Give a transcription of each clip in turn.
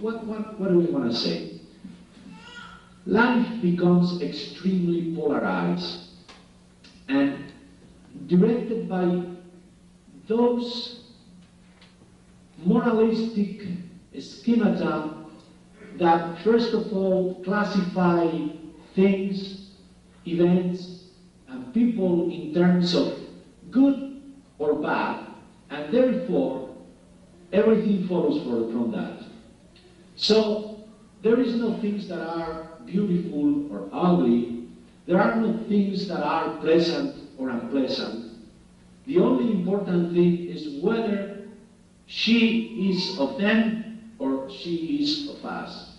what do we want to say? Life becomes extremely polarized and directed by those moralistic schemata that first of all classify things, events, and people in terms of good or bad, and therefore everything follows from that. So there is no things that are beautiful or ugly. There are no things that are pleasant or unpleasant. The only important thing is whether she is of them or she is of us.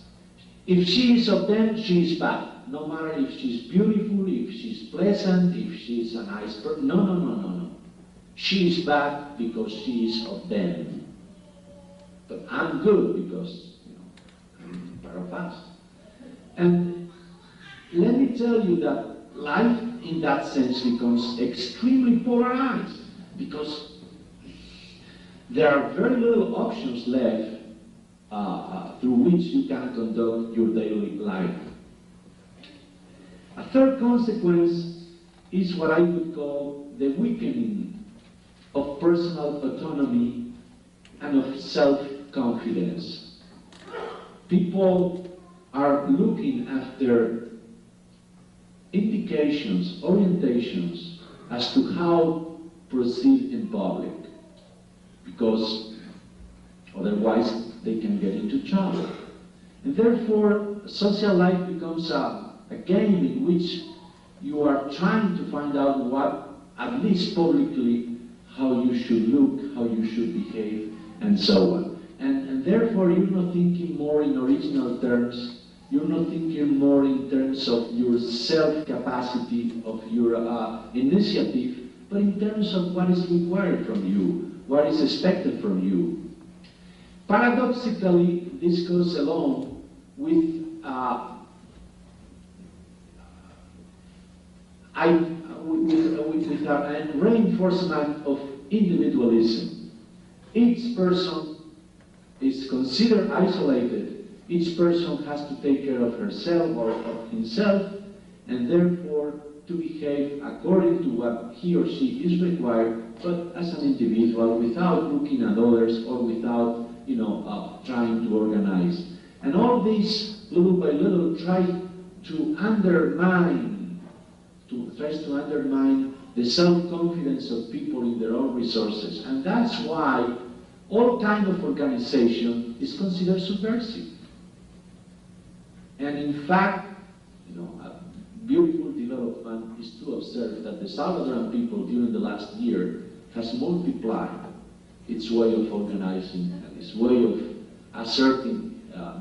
If she is of them, she is bad. No matter if she's beautiful, if she's pleasant, if she's a nice person. No, no, no, no, no. She is bad because she is of them. But I'm good because, I'm part of us. And let me tell you that life in that sense becomes extremely polarized because there are very little options left through which you can conduct your daily life. A third consequence is what I would call the weakening of personal autonomy and of self-confidence. People are looking after indications, orientations as to how proceed in public, because otherwise they can get into trouble. And therefore, social life becomes a game in which you are trying to find out what, at least publicly, how you should look, how you should behave, and so on. And therefore, you're not thinking more in original terms. You're not thinking more in terms of your self-capacity, of your initiative, but in terms of what is required from you, what is expected from you. Paradoxically, this goes along with a reinforcement of individualism. Each person is considered isolated. Each person has to take care of herself or of himself, and therefore to behave according to what he or she is required, but as an individual, without looking at others or without, trying to organize. And all this, little by little, tries to undermine the self-confidence of people in their own resources. And that's why all kind of organization is considered subversive. And in fact, a beautiful development is to observe that the Salvadoran people during the last year has multiplied its way of organizing and its way of asserting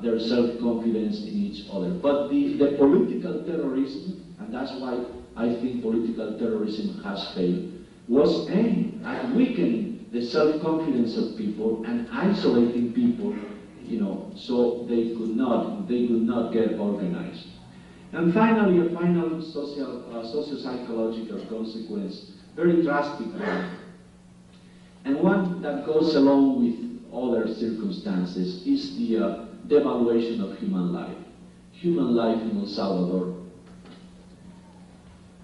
their self-confidence in each other. But the political terrorism, and that's why I think political terrorism has failed, was aimed at weakening the self-confidence of people and isolating people, so they could not get organized. And finally, a final socio-psychological consequence, very drastic one, and one that goes along with other circumstances, is the devaluation of human life. Human life in El Salvador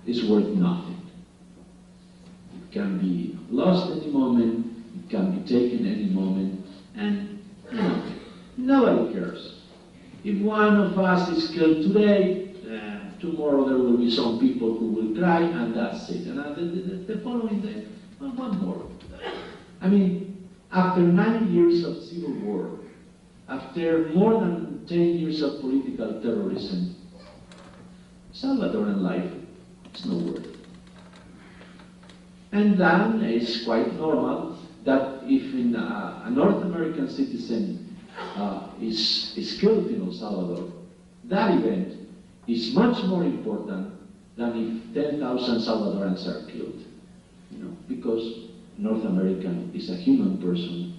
is worth nothing. It can be lost any moment, it can be taken any moment, and nobody cares. If one of us is killed today, tomorrow there will be some people who will cry, and that's it. And the following day, well, one more. I mean, after 9 years of civil war, after more than 10 years of political terrorism, Salvadoran life is no worth. And then it's quite normal that if a North American citizen is killed in El Salvador, that event is much more important than if 10,000 Salvadorans are killed, because North American is a human person,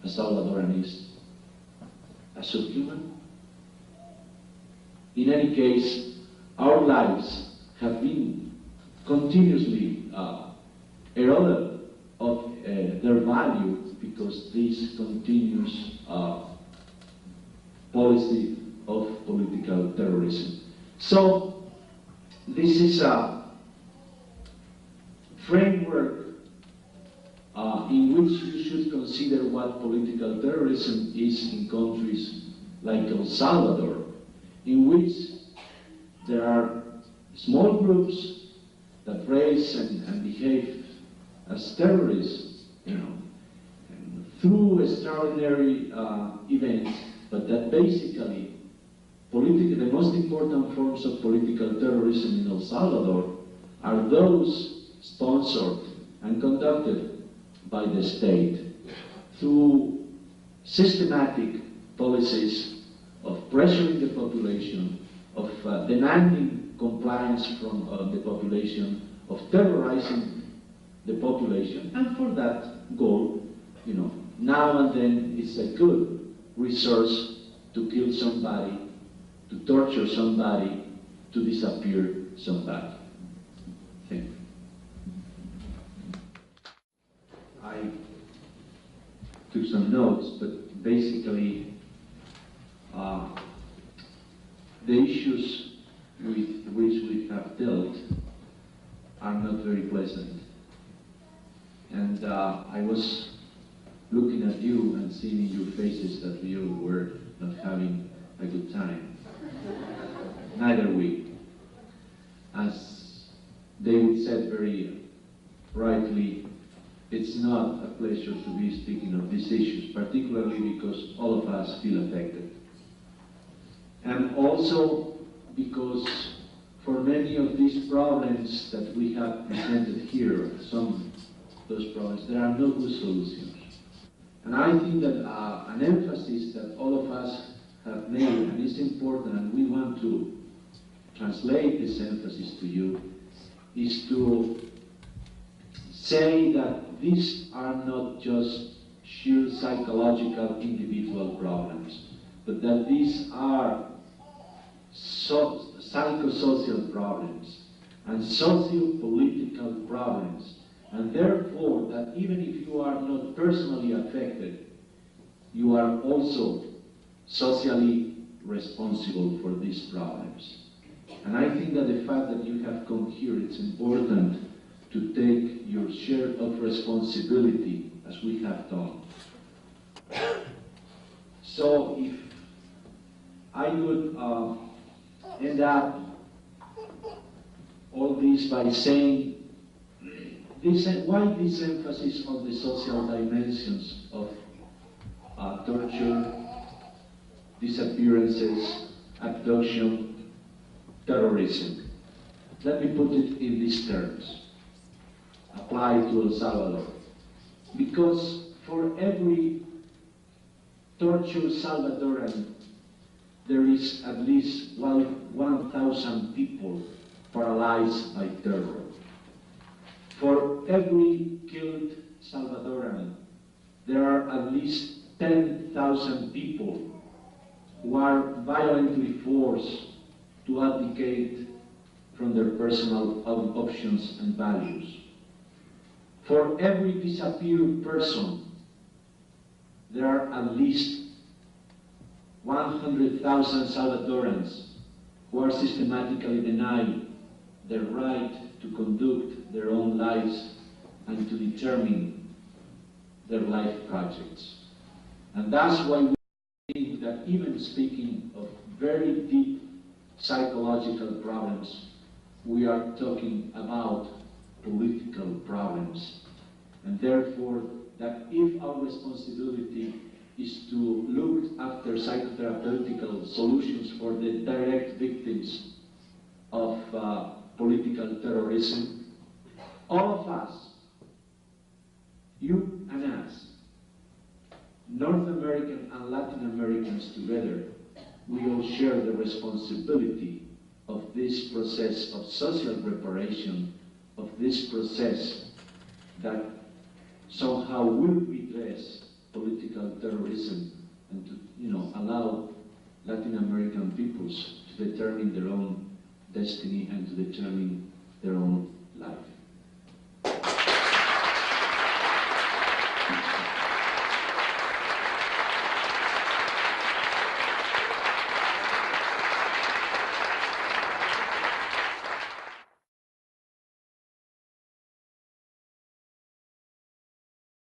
a Salvadoran is a subhuman. In any case, our lives have been continuously eroded of their value because this continuous policy of political terrorism. So this is a framework in which you should consider what political terrorism is in countries like El Salvador, in which there are small groups that raise and behave as terrorists, through extraordinary events, but that basically the most important forms of political terrorism in El Salvador are those sponsored and conducted by the state through systematic policies of pressuring the population, of demanding compliance from the population, of terrorizing the population, and for that goal, now and then it's a good resource to kill somebody, to torture somebody, to disappear somebody. Thank you. I took some notes, but basically the issues with which we have dealt are not very pleasant. And I was looking at you and seeing in your faces that you were not having a good time. Neither we. As David said very rightly, it's not a pleasure to be speaking of these issues, particularly because all of us feel affected. And also because for many of these problems that we have presented here, some of those problems, there are no good solutions. And I think that an emphasis that all of us have made, and it's important, and we want to translate this emphasis to you, is to say that these are not just sheer psychological individual problems, but that these are psychosocial problems and socio-political problems, and therefore that even if you are not personally affected, you are also socially responsible for these problems. And I think that the fact that you have come here, it's important to take your share of responsibility as we have done. So if I would end up all this by saying why this emphasis on the social dimensions of torture, disappearances, abduction, terrorism. Let me put it in these terms, applied to El Salvador. Because for every tortured Salvadoran, there is at least 1,000 people paralyzed by terror. For every killed Salvadoran, there are at least 10,000 people who are violently forced to abdicate from their personal options and values. For every disappeared person, there are at least 100,000 Salvadorans who are systematically denied the right to conduct their own lives and to determine their life projects. And that's why we think that even speaking of very deep psychological problems, we are talking about political problems. And therefore, that if our responsibility is to look after psychotherapeutical solutions for the direct victims of political terrorism, all of us, you and us, North American and Latin Americans together, we all share the responsibility of this process of social reparation, of this process that somehow will redress political terrorism and to, allow Latin American peoples to determine their own destiny and to determine their own